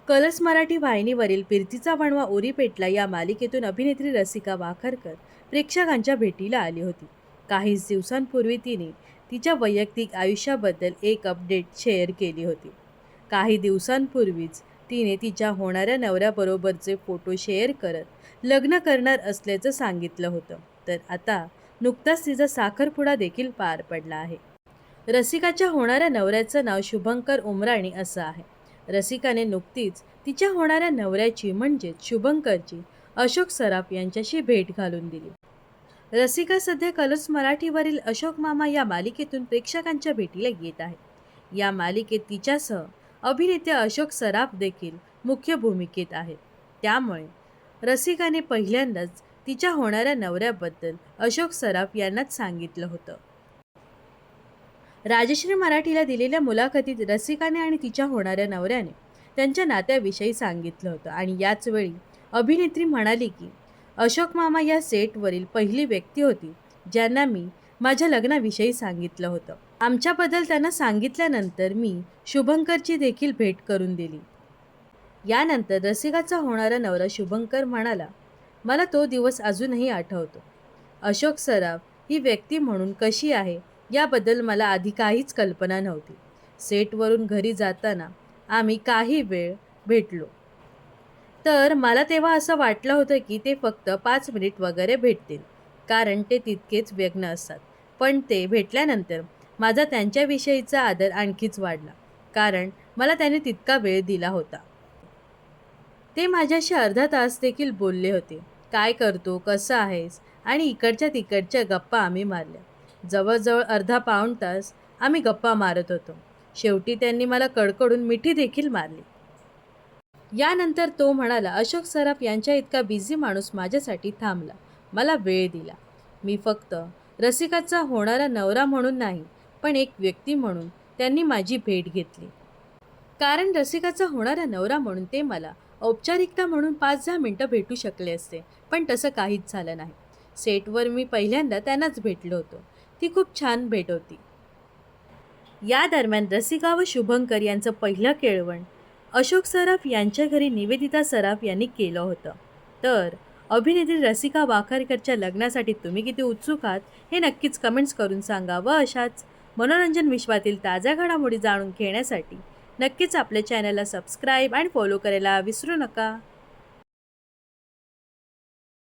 Colours Marathi वाहिनीवरील फिरतीचा वणवा उरी पेटला या मालिकेतून अभिनेत्री रसिका वाखरकर प्रेक्षकांच्या भेटीला आली होती. काहीच दिवसांपूर्वी तिने तिच्या वैयक्तिक आयुष्याबद्दल एक अपडेट शेअर केली होती. काही दिवसांपूर्वीच तिने तिच्या होणाऱ्या नवऱ्याबरोबरचे फोटो शेअर करत लग्न करणार असल्याचं सांगितलं होतं. तर आता नुकताच तिचा साखरपुडा देखील पार पडला आहे. रसिकाच्या होणाऱ्या नवऱ्याचं नाव शुभंकर उमराणी असं आहे. रसिकाने नुकतीच तिच्या होणाऱ्या नवऱ्याची म्हणजेच शुभंकरची अशोक सराफ यांच्याशी भेट घालून दिली. रसिका सध्या कलर्स मराठीवरील अशोक मामा या मालिकेतून प्रेक्षकांच्या भेटीला येत आहे. या मालिकेत तिच्यासह अभिनेते अशोक सराफ देखील मुख्य भूमिकेत आहेत. त्यामुळे रसिकाने पहिल्यांदाच तिच्या होणाऱ्या नवऱ्याबद्दल अशोक सराफ यांनाच सांगितलं होतं. राजश्री मराठीला दिलेल्या मुलाखतीत रसिकाने आणि तिच्या होणाऱ्या नवऱ्याने त्यांच्या नात्याविषयी सांगितलं होतं आणि याच वेळी अभिनेत्री म्हणाली की अशोक मामा या सेटवरील पहिली व्यक्ती होती ज्यांना मी माझ्या लग्नाविषयी सांगितलं होतं. आमच्याबद्दल त्यांना सांगितल्यानंतर मी शुभंकरची देखील भेट करून दिली. यानंतर रसिकाचा होणारा नवरा शुभंकर म्हणाला, मला तो दिवस अजूनही आठवतो. अशोक सराफ ही व्यक्ती म्हणून कशी आहे याबद्दल मला आधी काहीच कल्पना नव्हती. सेटवरून घरी जाताना आम्ही काही वेळ भेटलो. तर मला तेव्हा असं वाटलं होतं की ते फक्त 5 मिनिट वगैरे भेटतील, कारण ते तितकेच व्यग्न असतात. पण ते भेटल्यानंतर माझा त्यांच्याविषयीचा आदर आणखीच वाढला, कारण मला त्याने तितका वेळ दिला होता. ते माझ्याशी अर्धा तास देखील बोलले होते. काय करतो, कसं आहेस आणि इकडच्या तिकडच्या गप्पा आम्ही मारल्या. जवळजवळ अर्धा पाऊण तास आम्ही गप्पा मारत होतो. शेवटी त्यांनी मला कडकडून मिठी देखील मारली. यानंतर तो म्हणाला, अशोक सराफ यांच्या इतका बिझी माणूस माझ्यासाठी थांबला, मला वेळ दिला. मी फक्त रसिकाचा होणारा नवरा म्हणून नाही, पण एक व्यक्ती म्हणून त्यांनी माझी भेट घेतली. कारण रसिकाचा होणारा नवरा म्हणून ते मला औपचारिकता म्हणून 5-10 मिनटं भेटू शकले असते, पण तसं काहीच झालं नाही. सेटवर मी पहिल्यांदा त्यांनाच भेटलो होतो. ती खूप छान भेट होती. या दरम्यान रसिका व शुभंकर यांचं पहिलं केळवण अशोक सराफ यांच्या घरी निवेदिता सराफ यांनी केलं होतं. तर अभिनेत्री रसिका वाखरकरच्या लग्नासाठी तुम्ही किती उत्सुक आहात हे नक्कीच कमेंट्स करून सांगा व अशाच मनोरंजन विश्वातील ताज्या घडामोडी जाणून घेण्यासाठी नक्कीच आपल्या चॅनलला सबस्क्राईब आणि फॉलो करायला विसरू नका.